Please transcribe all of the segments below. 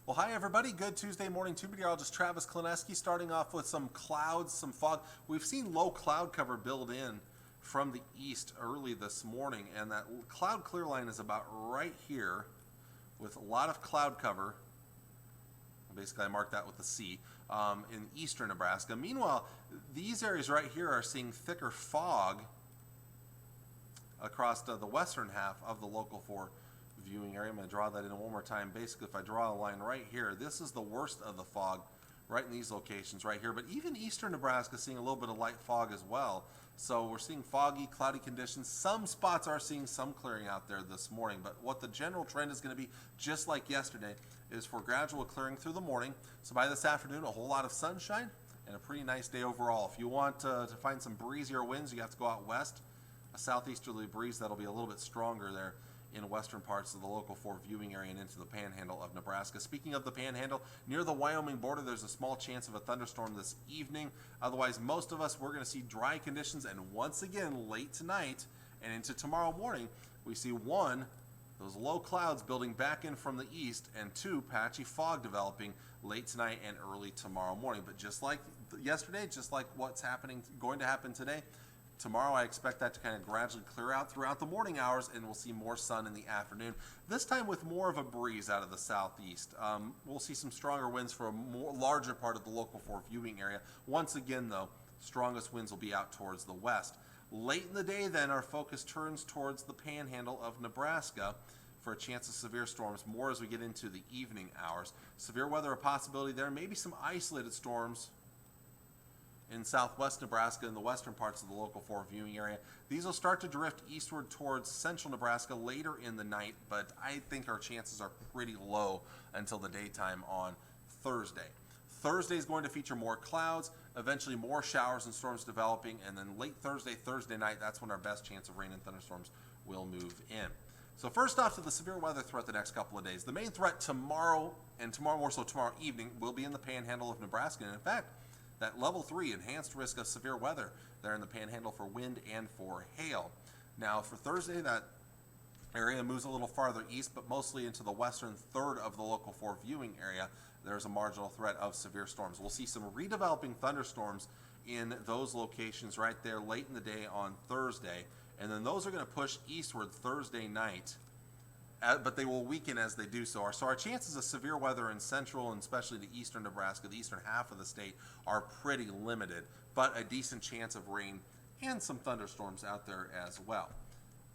Well, hi everybody. Good Tuesday morning to meteorologist Travis Klineski. Starting off with some clouds, some fog. We've seen low cloud cover build in from the east early this morning, and that cloud clear line is about right here with a lot of cloud cover. Basically, I marked that with a C in eastern Nebraska. Meanwhile, these areas right here are seeing thicker fog across the western half of the Local 4 viewing area. I'm going to draw that in one more time. Basically, if I draw a line right here, this is the worst of the fog right in these locations right here. But even eastern Nebraska is seeing a little bit of light fog as well. So we're seeing foggy, cloudy conditions. Some spots are seeing some clearing out there this morning. But what the general trend is going to be, just like yesterday, is for gradual clearing through the morning. So by this afternoon, a whole lot of sunshine and a pretty nice day overall. If you want to find some breezier winds, you have to go out west. A southeasterly breeze that'll be a little bit stronger there in western parts of the Local 4 viewing area and into the panhandle of Nebraska. Speaking of the panhandle, near the Wyoming border, there's a small chance of a thunderstorm this evening. Otherwise, most of us, we're going to see dry conditions. And once again, late tonight and into tomorrow morning, we see one, those low clouds building back in from the east, and two, patchy fog developing late tonight and early tomorrow morning. But just like yesterday, just like what's going to happen today, tomorrow I expect that to kind of gradually clear out throughout the morning hours, and we'll see more sun in the afternoon, this time with more of a breeze out of the southeast. We'll see some stronger winds for a larger part of the Local 4 viewing area. Once again, though, strongest winds will be out towards the west. Late in the day, then, our focus turns towards the panhandle of Nebraska for a chance of severe storms, more as we get into the evening hours. Severe weather a possibility there, maybe some isolated storms in southwest Nebraska and the western parts of the Local 4 viewing area. These will start to drift eastward towards central Nebraska later in the night, but I think our chances are pretty low until the daytime on Thursday. Thursday is going to feature more clouds, eventually more showers and storms developing, and then late Thursday night, that's when our best chance of rain and thunderstorms will move in. So first off, to the severe weather threat the next couple of days. The main threat tomorrow, and tomorrow more so tomorrow evening, will be in the panhandle of Nebraska. And in fact, that level 3 enhanced risk of severe weather there in the panhandle for wind and for hail. Now for Thursday, that area moves a little farther east, but mostly into the western third of the Local 4 viewing area. There's a marginal threat of severe storms. We'll see some redeveloping thunderstorms in those locations right there late in the day on Thursday, and then those are going to push eastward Thursday night, but they will weaken as they do so. So our chances of severe weather in central and especially the eastern Nebraska, the eastern half of the state, are pretty limited, but a decent chance of rain and some thunderstorms out there as well.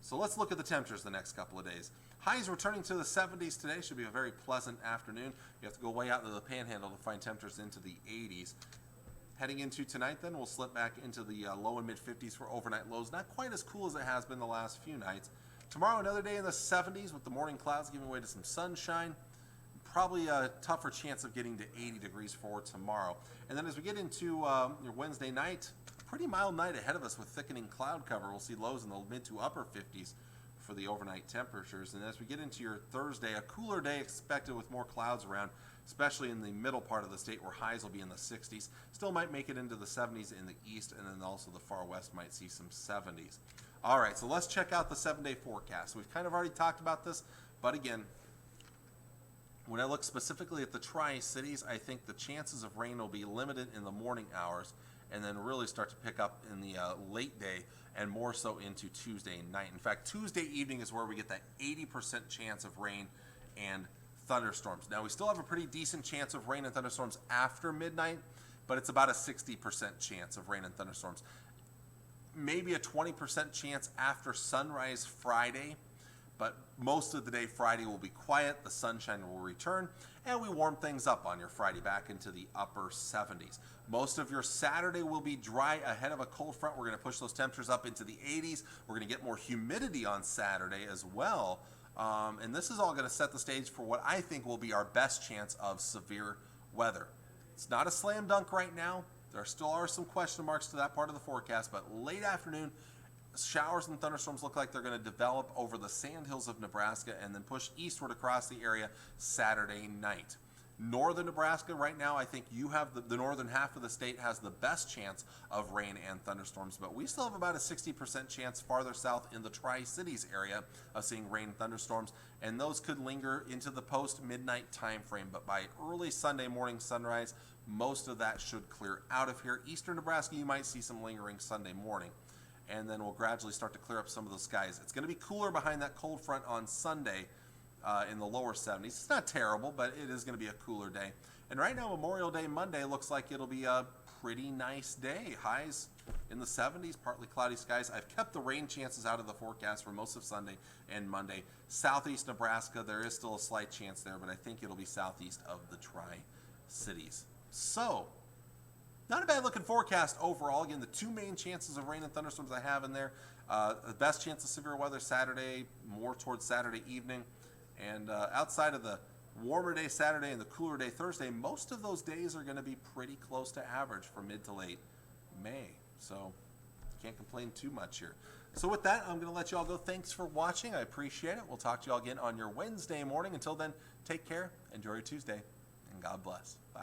So let's look at the temperatures the next couple of days. Highs returning to the 70s today. Should be a very pleasant afternoon. You have to go way out into the panhandle to find temperatures into the 80s. Heading into tonight, then, we'll slip back into the low and mid 50s for overnight lows. Not quite as cool as it has been the last few nights. Tomorrow, another day in the 70s with the morning clouds giving way to some sunshine. Probably a tougher chance of getting to 80 degrees for tomorrow. And then as we get into your Wednesday night, pretty mild night ahead of us with thickening cloud cover. We'll see lows in the mid to upper 50s for the overnight temperatures. And as we get into your Thursday, a cooler day expected with more clouds around, especially in the middle part of the state where highs will be in the 60s. Still might make it into the 70s in the east, and then also the far west might see some 70s. All right, so let's check out the 7-day forecast. We've kind of already talked about this, but again, when I look specifically at the Tri-Cities, I think the chances of rain will be limited in the morning hours and then really start to pick up in the late day and more so into Tuesday night. In fact, Tuesday evening is where we get that 80% chance of rain and thunderstorms. Now, we still have a pretty decent chance of rain and thunderstorms after midnight, but it's about a 60% chance of rain and thunderstorms. Maybe a 20% chance after sunrise Friday, but most of the day Friday will be quiet, the sunshine will return, and we warm things up on your Friday back into the upper 70s. Most of your Saturday will be dry ahead of a cold front. We're going to push those temperatures up into the 80s. We're going to get more humidity on Saturday as well, and this is all going to set the stage for what I think will be our best chance of severe weather. It's not a slam dunk right now. There still are some question marks to that part of the forecast, but late afternoon, showers and thunderstorms look like they're going to develop over the sandhills of Nebraska and then push eastward across the area Saturday night. Northern Nebraska right now, I think you have the northern half of the state has the best chance of rain and thunderstorms, but we still have about a 60% chance farther south in the Tri-Cities area of seeing rain and thunderstorms, and those could linger into the post-midnight time frame. But by early Sunday morning sunrise, most of that should clear out of here. Eastern Nebraska, you might see some lingering Sunday morning, and then we'll gradually start to clear up some of those skies. It's going to be cooler behind that cold front on Sunday, in the lower 70s. It's not terrible, but it is going to be a cooler day. And right now, Memorial Day Monday looks like it'll be a pretty nice day. Highs in the 70s, partly cloudy skies. I've kept the rain chances out of the forecast for most of Sunday and Monday. Southeast Nebraska, there is still a slight chance there, but I think it'll be southeast of the Tri-Cities. So, not a bad looking forecast overall. Again, the two main chances of rain and thunderstorms I have in there. The best chance of severe weather Saturday, more towards Saturday evening. And outside of the warmer day Saturday and the cooler day Thursday, most of those days are going to be pretty close to average for mid to late May. So can't complain too much here. So with that, I'm going to let you all go. Thanks for watching. I appreciate it. We'll talk to you all again on your Wednesday morning. Until then, take care, enjoy your Tuesday, and God bless. Bye.